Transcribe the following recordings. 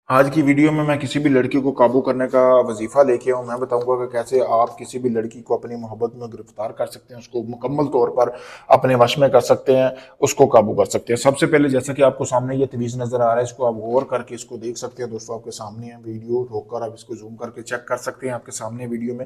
आज की वीडियो में मैं किसी भी लड़की को काबू करने का वजीफा लेके आऊँ। मैं बताऊंगा कि कैसे आप किसी भी लड़की को अपनी मोहब्बत में गिरफ्तार कर सकते हैं, उसको मुकम्मल तौर पर अपने वश में कर सकते हैं, उसको काबू कर सकते हैं। सबसे पहले जैसा कि आपको सामने ये तवीज़ नज़र आ रहा है, इसको आप गौर करके इसको देख सकते हैं। दोस्तों आपके सामने है, वीडियो रोक कर आप इसको जूम करके चेक कर सकते हैं आपके सामने वीडियो में।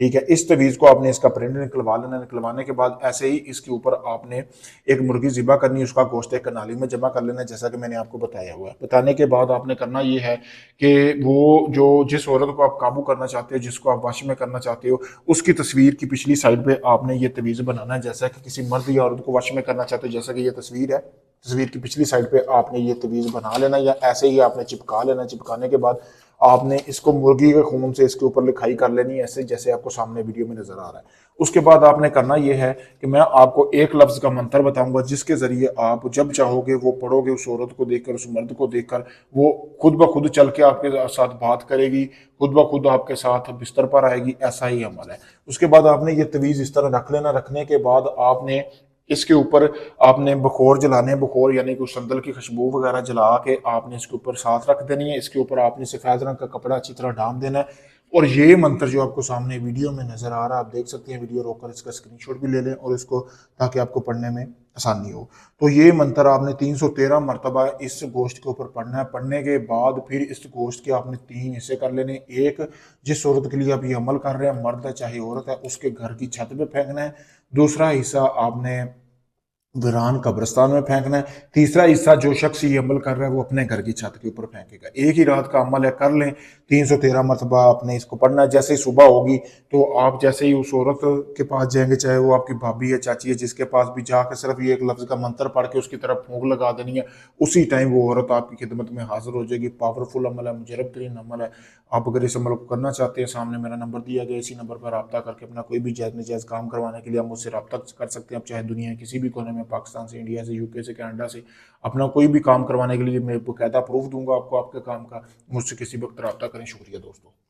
ठीक है, इस तवीज़ को आपने इसका प्रिंट निकलवा लेना। निकलवाने के बाद ऐसे ही इसके ऊपर आपने एक मुर्गी ज़िबा करनी है, उसका गोश्त एक नाली में जमा कर लेना है, जैसा कि मैंने आपको बताया हुआ है। बताने के बाद आपने करना ये है कि वो जो जिस औरत को आप काबू करना चाहते हो, जिसको आप वश में करना चाहते हो, उसकी तस्वीर की पिछली साइड पे आपने ये तवीज़ बनाना है। जैसा कि किसी मर्द या औरत को वश में करना चाहते हो, जैसा कि ये तस्वीर है, तस्वीर की पिछली साइड पे आपने ये तवीज़ बना लेना या ऐसे ही आपने चिपका लेना। चिपकाने के बाद आपने इसको मुर्गी के खून से इसके ऊपर लिखाई कर लेनी है, ऐसे जैसे आपको सामने वीडियो में नजर आ रहा है। उसके बाद आपने करना यह है कि मैं आपको एक लफ्ज का मंत्र बताऊंगा, जिसके जरिए आप जब चाहोगे वो पढ़ोगे, उस औरत को देखकर, उस मर्द को देखकर वो खुद ब खुद चल के आपके साथ बात करेगी, खुद ब खुद आपके साथ बिस्तर पर आएगी। ऐसा ही अमल है। उसके बाद आपने ये तवीज़ इस तरह रख लेना। रखने के बाद आपने इसके ऊपर आपने बखोर जलाने, बखोर यानी कि संदल की खुशबू वगैरह जला के आपने इसके ऊपर साथ रख देनी है। इसके ऊपर आपने सफेद रंग का कपड़ा अच्छी तरह ढांप देना है। और ये मंत्र जो आपको सामने वीडियो में नजर आ रहा है, आप देख सकते हैं, वीडियो रोककर इसका स्क्रीनशॉट भी ले लें और इसको, ताकि आपको पढ़ने में आसानी हो। तो ये मंत्र आपने 313 मरतबा इस गोश्त के ऊपर पढ़ना है। पढ़ने के बाद फिर इस गोश्त के आपने 3 हिस्से कर लेने। एक, जिस औरत के लिए आप ये अमल कर रहे हैं, मर्द है चाहे औरत है, उसके घर की छत पे फेंकना है। दूसरा हिस्सा आपने वीरान कब्रिस्तान में फेंकना है। तीसरा हिस्सा जो शख्स ये अमल कर रहा है वो अपने घर की छत के ऊपर फेंकेगा। एक ही रात का अमल है, कर लें। 313 मरतबा आपने इसको पढ़ना है। जैसे ही सुबह होगी तो आप जैसे ही उस औरत के पास जाएंगे, चाहे वो आपकी भाभी है, चाची है, जिसके पास भी जाकर सिर्फ ये एक लफ्ज का मंत्र पढ़ के उसकी तरफ फूंक लगा देनी है, उसी टाइम वो औरत आपकी खिदमत में हाजिर हो जाएगी। पावरफुल अमल है, मुजरब तरीन अमल है। आप अगर इस अमल को करना चाहते हैं, सामने मेरा नंबर दिया गया, इसी नंबर पर रब्ता करके अपना कोई भी जायज़ नाजायज़ काम करवाने के लिए आप मुझसे रब्ता कर सकते हैं। आप चाहे दुनिया के किसी भी कोने में, पाकिस्तान से, इंडिया से, यूके से, कनाडा से, अपना कोई भी काम करवाने के लिए मैं बाकायदा प्रूफ दूंगा आपको आपके काम का। मुझसे किसी वक्त रब्ता करें। शुक्रिया दोस्तों।